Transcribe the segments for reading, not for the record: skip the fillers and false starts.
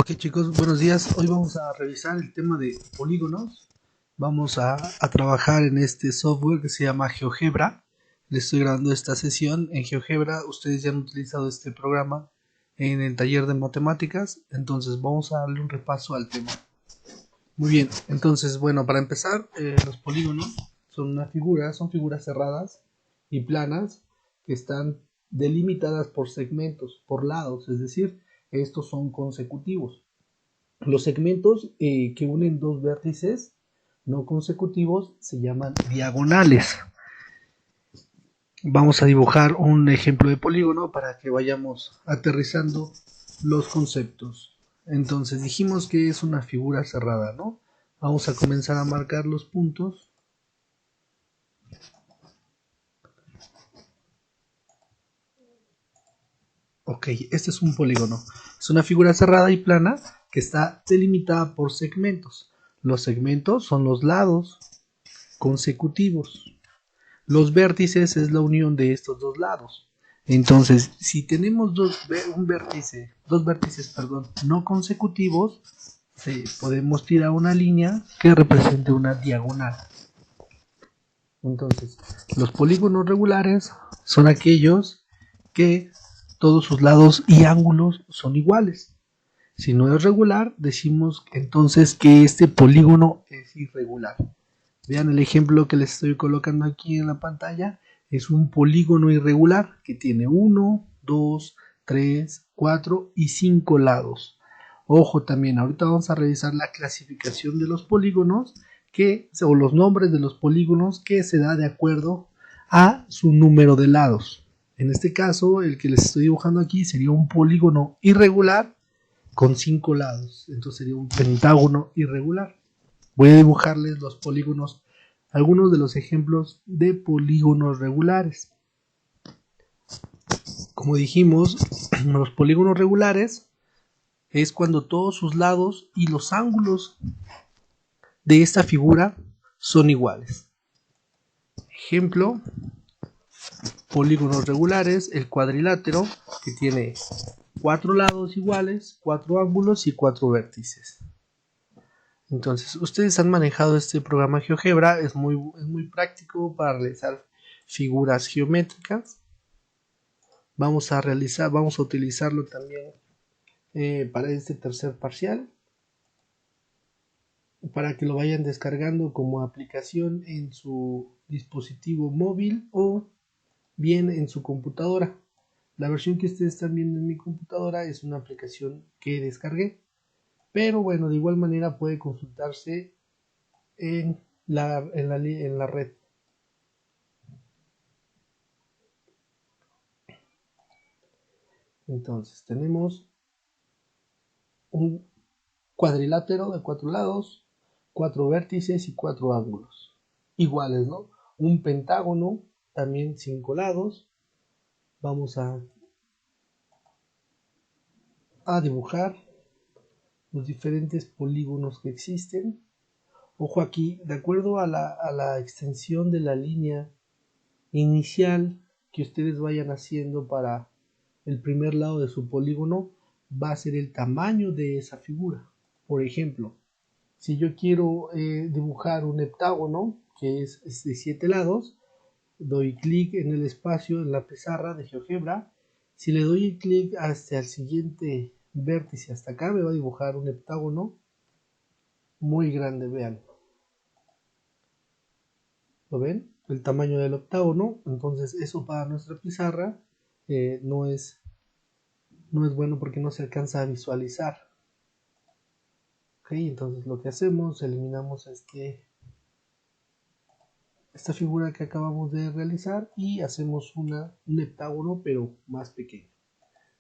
Ok chicos, buenos días. Hoy vamos a revisar el tema de polígonos. Vamos a trabajar en este software que se llama GeoGebra. Les estoy grabando esta sesión en GeoGebra. Ustedes ya han utilizado este programa en el taller de matemáticas. Entonces vamos a darle un repaso al tema. Muy bien, entonces bueno, para empezar, los polígonos son figuras cerradas y planas que están delimitadas por segmentos, por lados, es decir, estos son consecutivos. Los segmentos que unen dos vértices no consecutivos se llaman diagonales. Vamos a dibujar un ejemplo de polígono para que vayamos aterrizando los conceptos. Entonces dijimos que es una figura cerrada, ¿no? Vamos a comenzar a marcar los puntos. Ok, este es un polígono. Es una figura cerrada y plana que está delimitada por segmentos. Los segmentos son los lados consecutivos. Los vértices es la unión de estos dos lados. Entonces, si tenemos dos vértices no consecutivos, podemos tirar una línea que represente una diagonal. Entonces, los polígonos regulares son aquellos que todos sus lados y ángulos son iguales. Si no es regular, decimos entonces que este polígono es irregular. Vean el ejemplo que les estoy colocando aquí en la pantalla. Es un polígono irregular que tiene 1, 2, 3, 4 y 5 lados. Ojo también, ahorita vamos a revisar la clasificación de los polígonos o los nombres de los polígonos que se da de acuerdo a su número de lados. En este caso, el que les estoy dibujando aquí sería un polígono irregular con 5 lados. Entonces sería un pentágono irregular. Voy a dibujarles los polígonos, algunos de los ejemplos de polígonos regulares. Como dijimos, los polígonos regulares es cuando todos sus lados y los ángulos de esta figura son iguales. Ejemplo, polígonos regulares, el cuadrilátero, que tiene 4 lados iguales, 4 ángulos y 4 vértices. Entonces, ustedes han manejado este programa GeoGebra, es muy práctico para realizar figuras geométricas. Vamos a utilizarlo también para este tercer parcial, para que lo vayan descargando como aplicación en su dispositivo móvil o bien en su computadora. La versión que ustedes están viendo en mi computadora es una aplicación que descargué, pero bueno, de igual manera puede consultarse en la red. Entonces tenemos un cuadrilátero de 4 lados, 4 vértices y 4 ángulos iguales, ¿no? Un pentágono, también 5 lados. Vamos a dibujar los diferentes polígonos que existen. Ojo aquí, de acuerdo a la extensión de la línea inicial que ustedes vayan haciendo para el primer lado de su polígono, va a ser el tamaño de esa figura. Por ejemplo, si yo quiero dibujar un heptágono que es de 7 lados, doy clic en el espacio en la pizarra de GeoGebra. Si le doy clic hasta el siguiente vértice hasta acá, me va a dibujar un heptágono muy grande, vean. ¿Lo ven? El tamaño del octágono. Entonces eso para nuestra pizarra no es bueno porque no se alcanza a visualizar. Ok, entonces lo que hacemos, eliminamos esta figura que acabamos de realizar y hacemos un heptágono pero más pequeño.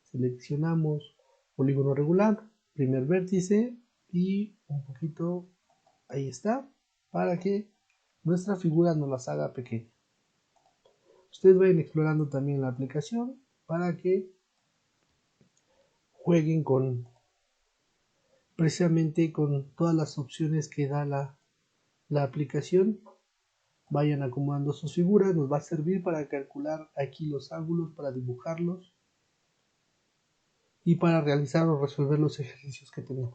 Seleccionamos polígono regular, primer vértice y un poquito, ahí está, para que nuestra figura nos las haga pequeña. Ustedes vayan explorando también la aplicación para que jueguen precisamente con todas las opciones que da la aplicación. Vayan acomodando sus figuras, nos va a servir para calcular aquí los ángulos, para dibujarlos. y para realizar o resolver los ejercicios que tenemos.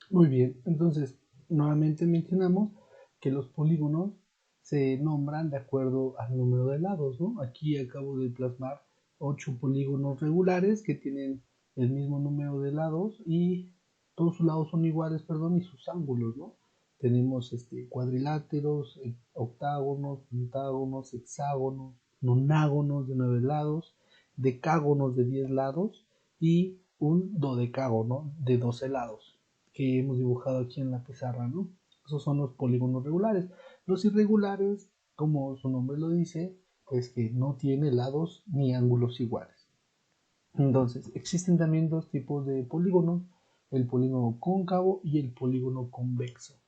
Muy bien, entonces nuevamente mencionamos que los polígonos se nombran de acuerdo al número de lados, ¿no? Aquí acabo de plasmar 8 polígonos regulares que tienen el mismo número de lados y todos sus lados son iguales, perdón, y sus ángulos, ¿no? Tenemos cuadriláteros, octágonos, pentágonos, hexágonos, nonágonos de 9 lados, decágonos de 10 lados y un dodecágono de 12 lados que hemos dibujado aquí en la pizarra, ¿no? Esos son los polígonos regulares. Los irregulares, como su nombre lo dice, es que no tiene lados ni ángulos iguales. Entonces, existen también dos tipos de polígonos, el polígono cóncavo y el polígono convexo.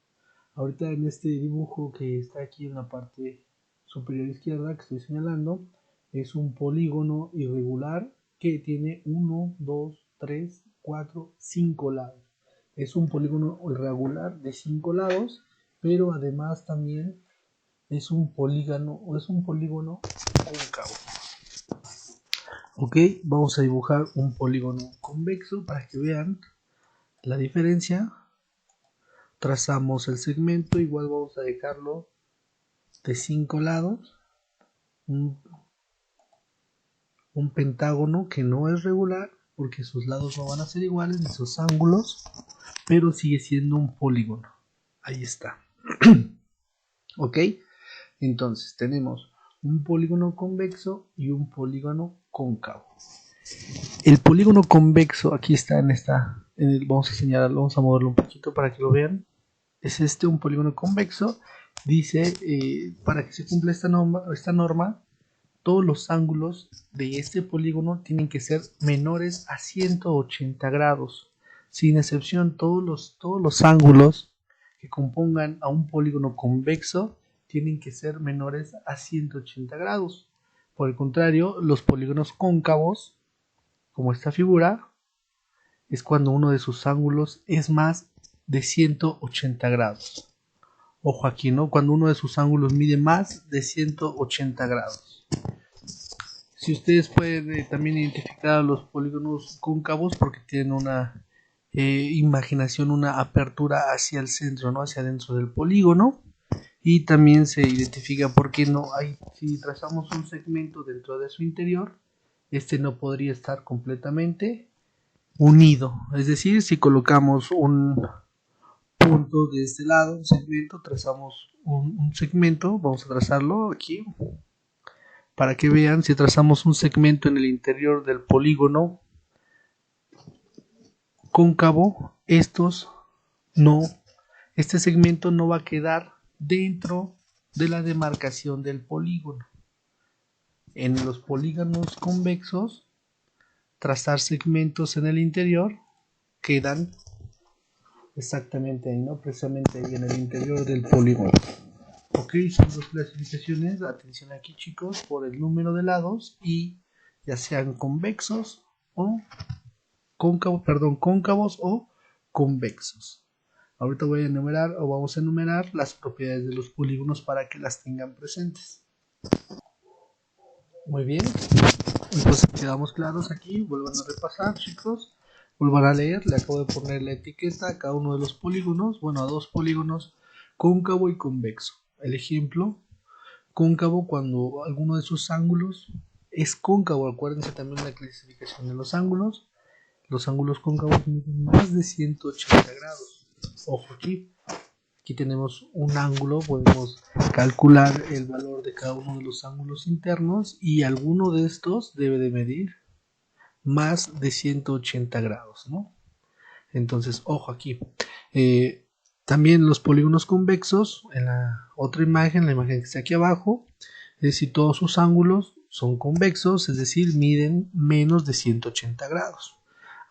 Ahorita en este dibujo que está aquí en la parte superior izquierda que estoy señalando, es un polígono irregular que tiene 1, 2, 3, 4, 5 lados. Es un polígono irregular de 5 lados, pero además también es un polígono cóncavo. Ok, vamos a dibujar un polígono convexo para que vean la diferencia. Trazamos el segmento, igual vamos a dejarlo de 5 lados. Un pentágono que no es regular porque sus lados no van a ser iguales ni sus ángulos, pero sigue siendo un polígono. Ahí está. Ok, entonces tenemos un polígono convexo y un polígono cóncavo. El polígono convexo, aquí está vamos a señalarlo, vamos a moverlo un poquito para que lo vean. Es un polígono convexo. Dice, para que se cumpla esta norma, todos los ángulos de este polígono tienen que ser menores a 180 grados. Sin excepción, todos los ángulos que compongan a un polígono convexo tienen que ser menores a 180 grados. Por el contrario, los polígonos cóncavos, como esta figura, es cuando uno de sus ángulos es más de 180 grados. Ojo aquí, ¿no? Cuando uno de sus ángulos mide más de 180 grados. Si ustedes pueden también identificar los polígonos cóncavos porque tienen una imaginación, una apertura hacia el centro, ¿no? Hacia adentro del polígono. Y también se identifica porque si trazamos un segmento dentro de su interior, no podría estar completamente unido. Es decir, si colocamos un punto de este lado, un segmento, trazamos un segmento, vamos a trazarlo aquí para que vean. Si trazamos un segmento en el interior del polígono cóncavo, este segmento no va a quedar dentro de la demarcación del polígono. En los polígonos convexos, trazar segmentos en el interior quedan exactamente ahí, ¿no? Precisamente ahí en el interior del polígono. Ok, son dos clasificaciones. Atención aquí, chicos, por el número de lados y ya sean convexos o cóncavos o convexos. Ahorita vamos a enumerar las propiedades de los polígonos para que las tengan presentes. Muy bien, entonces quedamos claros aquí. Vuelvan a repasar, chicos. Vuelvan a leer. Le acabo de poner la etiqueta a cada uno de los polígonos. Bueno, a dos polígonos, cóncavo y convexo. El ejemplo, cóncavo cuando alguno de sus ángulos es cóncavo. Acuérdense también la clasificación de los ángulos. Los ángulos cóncavos miden más de 180 grados. Ojo aquí tenemos un ángulo, podemos calcular el valor de cada uno de los ángulos internos y alguno de estos debe de medir más de 180 grados, ¿no? Entonces, ojo aquí. También los polígonos convexos, en la otra imagen, la imagen que está aquí abajo, es decir, todos sus ángulos son convexos, es decir, miden menos de 180 grados.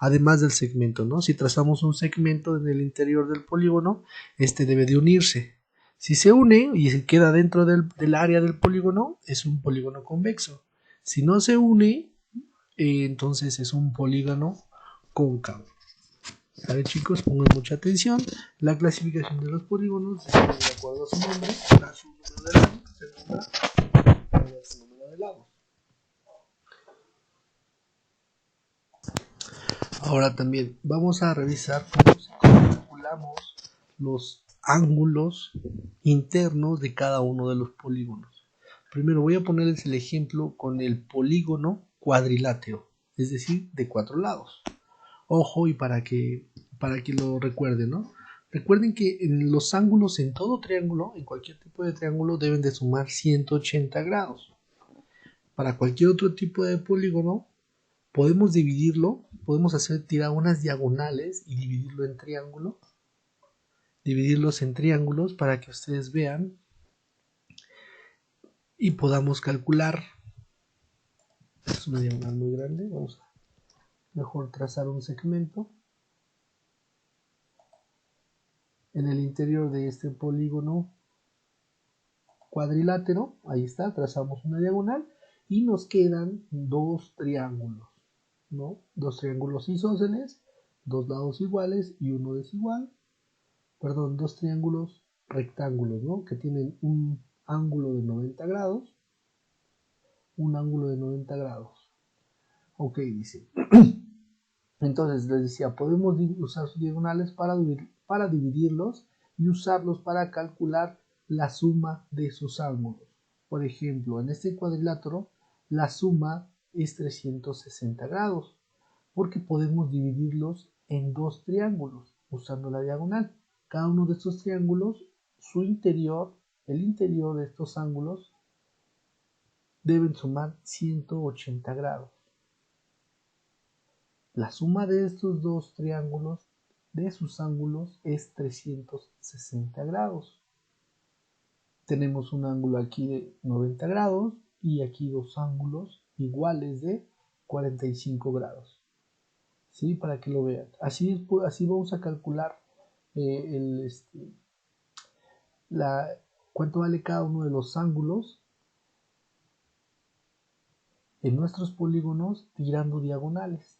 Además del segmento, ¿no? Si trazamos un segmento en el interior del polígono, debe de unirse. Si se une y se queda dentro del área del polígono, es un polígono convexo. Si no se une, entonces es un polígono cóncavo. ¿Vale, chicos? Pongan mucha atención. La clasificación de los polígonos es de acuerdo a su nombre, a su número de lados, a su número de lados. Ahora también vamos a revisar cómo calculamos los ángulos internos de cada uno de los polígonos. Primero voy a ponerles el ejemplo con el polígono cuadrilátero, es decir, de 4 lados. Ojo, y para que lo recuerden, ¿no? Recuerden que en los ángulos en todo triángulo, en cualquier tipo de triángulo, deben de sumar 180 grados. Para cualquier otro tipo de polígono, podemos dividirlo, podemos tirar unas diagonales y dividirlos en triángulos para que ustedes vean y podamos calcular. Es una diagonal muy grande, vamos a mejor trazar un segmento. En el interior de este polígono cuadrilátero, ahí está, trazamos una diagonal y nos quedan dos triángulos, ¿no? Dos triángulos isósceles, dos lados iguales y uno desigual. Perdón, dos triángulos rectángulos, ¿no? Que tienen un ángulo de 90 grados, un ángulo de 90 grados. Ok, dice. Entonces les decía, podemos usar sus diagonales para dividirlos y usarlos para calcular la suma de sus ángulos. Por ejemplo, en este cuadrilátero la suma es 360 grados, porque podemos dividirlos en dos triángulos usando la diagonal. Cada uno de estos triángulos, el interior de estos ángulos deben sumar 180 grados. La suma de estos dos triángulos, de sus ángulos, es 360 grados. Tenemos un ángulo aquí de 90 grados y aquí dos ángulos iguales de 45 grados. ¿Sí? Para que lo vean. Así vamos a calcular cuánto vale cada uno de los ángulos en nuestros polígonos tirando diagonales.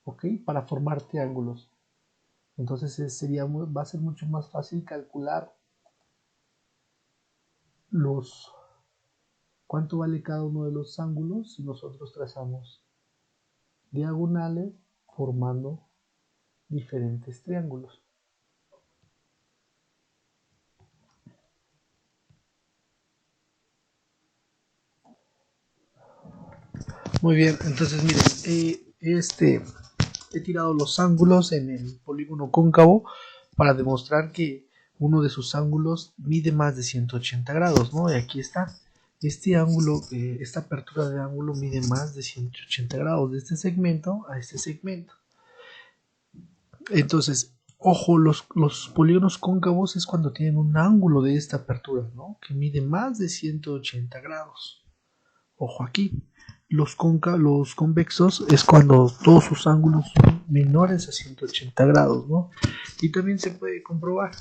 ¿Ok? Para formar triángulos. Entonces va a ser mucho más fácil calcular cuánto vale cada uno de los ángulos si nosotros trazamos diagonales formando diferentes triángulos. Muy bien, entonces miren, he tirado los ángulos en el polígono cóncavo para demostrar que uno de sus ángulos mide más de 180 grados, ¿no? Y aquí está. Este ángulo, esta apertura de ángulo mide más de 180 grados de este segmento a este segmento. Entonces, ojo, los polígonos cóncavos es cuando tienen un ángulo de esta apertura, ¿no? Que mide más de 180 grados. Ojo aquí. Los convexos es cuando todos sus ángulos son menores a 180 grados, ¿no? Y también se puede comprobar.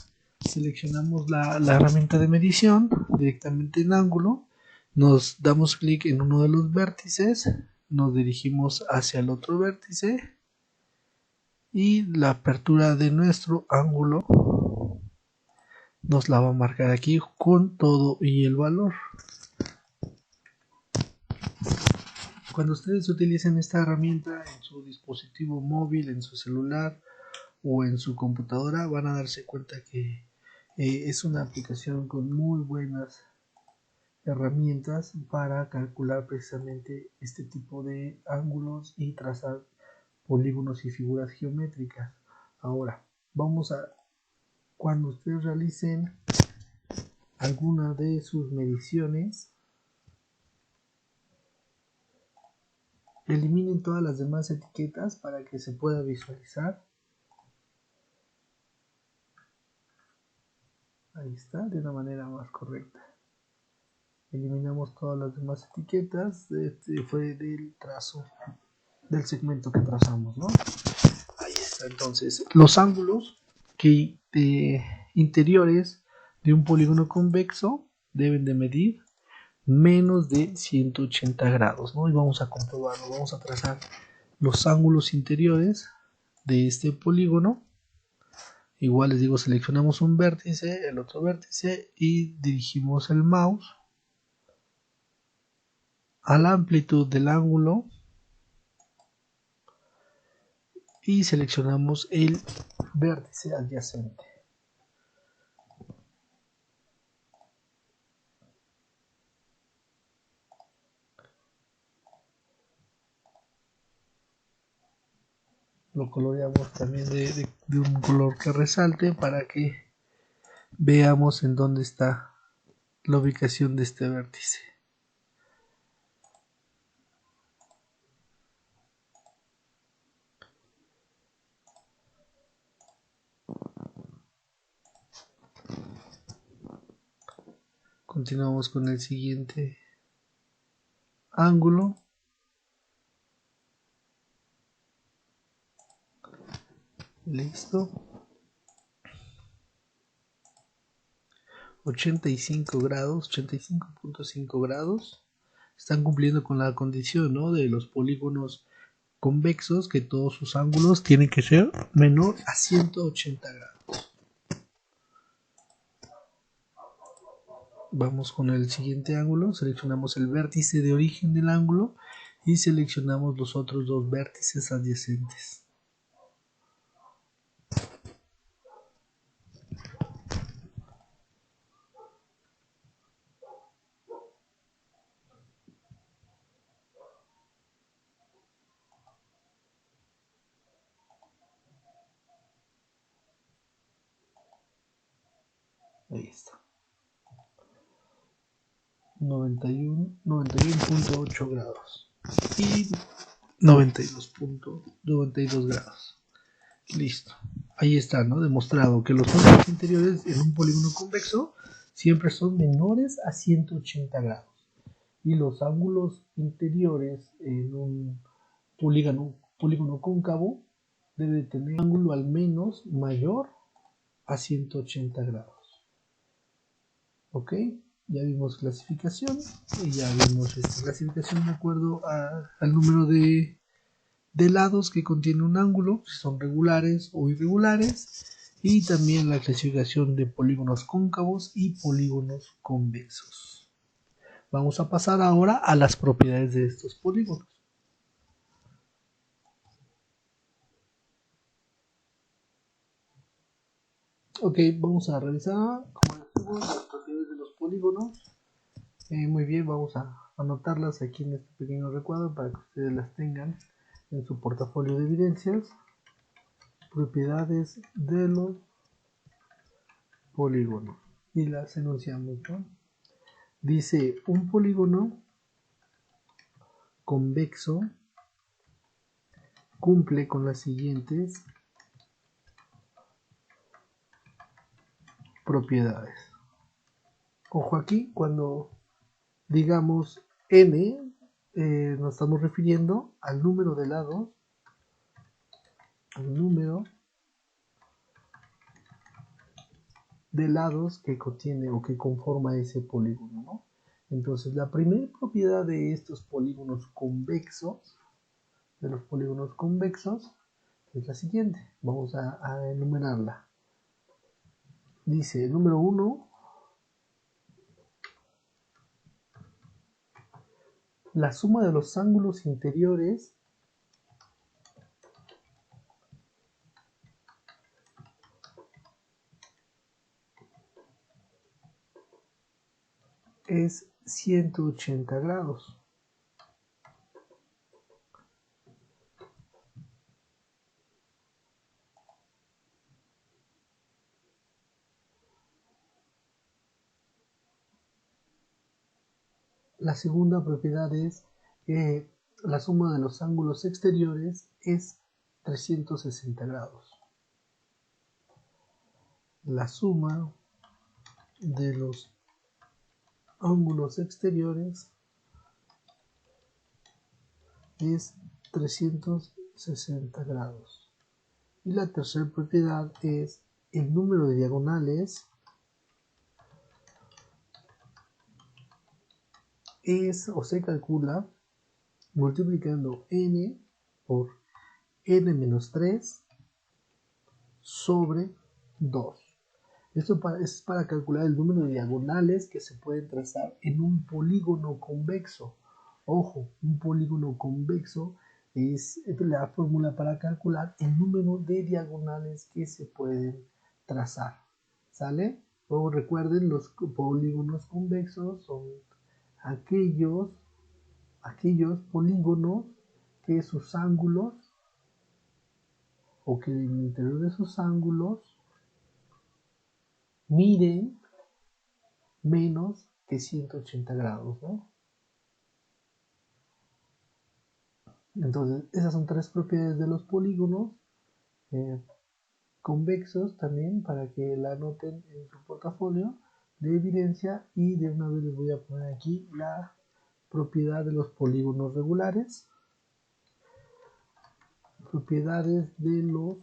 Seleccionamos la herramienta de medición directamente en ángulo, nos damos clic en uno de los vértices, nos dirigimos hacia el otro vértice y la apertura de nuestro ángulo nos la va a marcar aquí con todo y el valor. Cuando ustedes utilicen esta herramienta en su dispositivo móvil, en su celular o en su computadora, van a darse cuenta que es una aplicación con muy buenas herramientas para calcular precisamente este tipo de ángulos y trazar polígonos y figuras geométricas. Ahora, cuando ustedes realicen alguna de sus mediciones, eliminen todas las demás etiquetas para que se pueda visualizar. Ahí está, de una manera más correcta. Eliminamos todas las demás etiquetas. Este fue del trazo, del segmento que trazamos, ¿no? Ahí está. Entonces, los ángulos interiores de un polígono convexo deben de medir menos de 180 grados, ¿no? Y vamos a comprobarlo. Vamos a trazar los ángulos interiores de este polígono. Igual les digo, seleccionamos un vértice, el otro vértice y dirigimos el mouse a la amplitud del ángulo y seleccionamos el vértice adyacente. Lo coloreamos también de un color que resalte para que veamos en dónde está la ubicación de este vértice. Continuamos con el siguiente ángulo. Listo. 85 grados, 85.5 grados. Están cumpliendo con la condición, ¿no?, de los polígonos convexos, que todos sus ángulos tienen que ser menor a 180 grados. Vamos con el siguiente ángulo, seleccionamos el vértice de origen del ángulo y seleccionamos los otros dos vértices adyacentes. Ahí está. 91.8 grados y 92.92 grados. Listo. Ahí está, ¿no?, demostrado que los ángulos interiores en un polígono convexo siempre son menores a 180 grados. Y los ángulos interiores en un polígono cóncavo debe tener un ángulo al menos mayor a 180 grados. Ok, ya vimos clasificación y ya vimos esta clasificación de acuerdo al número de lados que contiene un ángulo, si son regulares o irregulares, y también la clasificación de polígonos cóncavos y polígonos convexos. Vamos a pasar ahora a las propiedades de estos polígonos. Ok, vamos a revisar, como decimos, las propiedades de los polígonos. Muy bien, vamos a anotarlas aquí en este pequeño recuadro para que ustedes las tengan en su portafolio de evidencias. Propiedades de los polígonos. Y las enunciamos, ¿no? Dice, un polígono convexo cumple con las siguientes propiedades. Ojo aquí, cuando digamos n, nos estamos refiriendo al número de lados, que contiene o que conforma ese polígono, ¿no? Entonces, la primera propiedad de estos polígonos convexos, es la siguiente. Vamos a enumerarla. Dice, número 1, la suma de los ángulos interiores es 180 grados. La segunda propiedad es que la suma de los ángulos exteriores es 360 grados. La suma de los ángulos exteriores es 360 grados. Y la tercera propiedad es el número de diagonales se calcula multiplicando n por n-3 sobre 2. Esto es para calcular el número de diagonales que se pueden trazar en un polígono convexo Ojo, un polígono convexo es la fórmula para calcular el número de diagonales que se pueden trazar. ¿Sale? Luego recuerden, los polígonos convexos son aquellos polígonos que sus ángulos o que en el interior de sus ángulos miden menos que 180 grados, ¿no? Entonces, esas son tres propiedades de los polígonos convexos también para que la anoten en su portafolio de evidencia, y de una vez les voy a poner aquí la propiedad de los polígonos regulares. Propiedades de los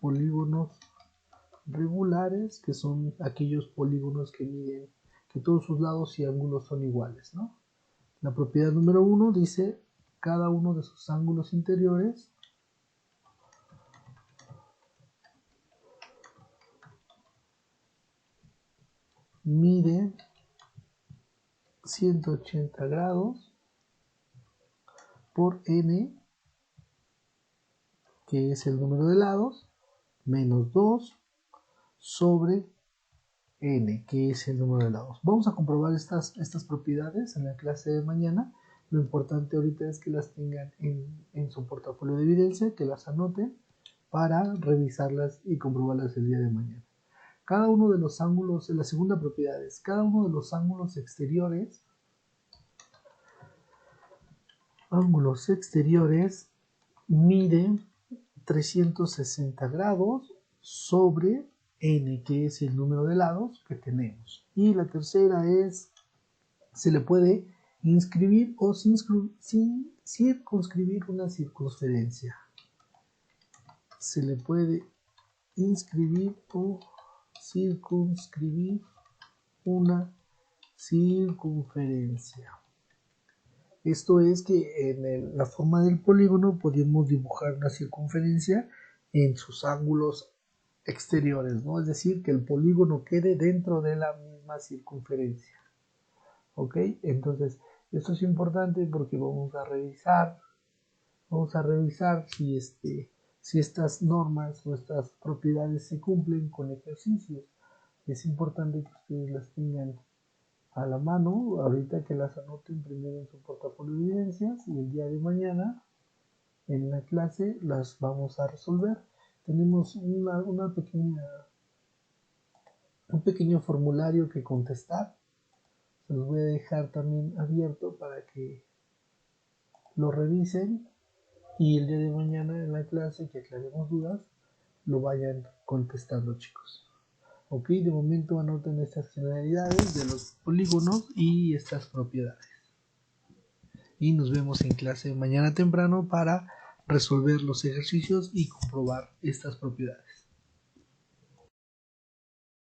polígonos regulares, que son aquellos polígonos que miden, que todos sus lados y ángulos son iguales, ¿no? La propiedad número 1 dice: cada uno de sus ángulos interiores mide 180 grados por n, que es el número de lados, menos 2 sobre n, que es el número de lados. Vamos a comprobar estas propiedades en la clase de mañana. Lo importante ahorita es que las tengan en su portafolio de evidencia, que las anoten para revisarlas y comprobarlas el día de mañana. Cada uno de los ángulos, la segunda propiedad es: cada uno de los ángulos exteriores mide 360 grados sobre n, que es el número de lados que tenemos. Y la tercera es: se le puede inscribir o circunscribir una circunferencia. Se le puede inscribir o circunscribir una circunferencia. Esto es que en la forma del polígono podemos dibujar una circunferencia en sus ángulos exteriores, ¿no? Es decir, que el polígono quede dentro de la misma circunferencia. ¿Ok? Entonces, esto es importante porque vamos a revisar si estas normas o estas propiedades se cumplen con ejercicios. Es importante que ustedes las tengan a la mano, ahorita, que las anoten primero en su portafolio de evidencias, y el día de mañana en la clase las vamos a resolver. Tenemos un pequeño formulario que contestar. Se los voy a dejar también abierto para que lo revisen, y el día de mañana en la clase, que aclaremos dudas, lo vayan contestando, chicos. Ok, de momento anoten estas generalidades de los polígonos y estas propiedades. Y nos vemos en clase mañana temprano para resolver los ejercicios y comprobar estas propiedades.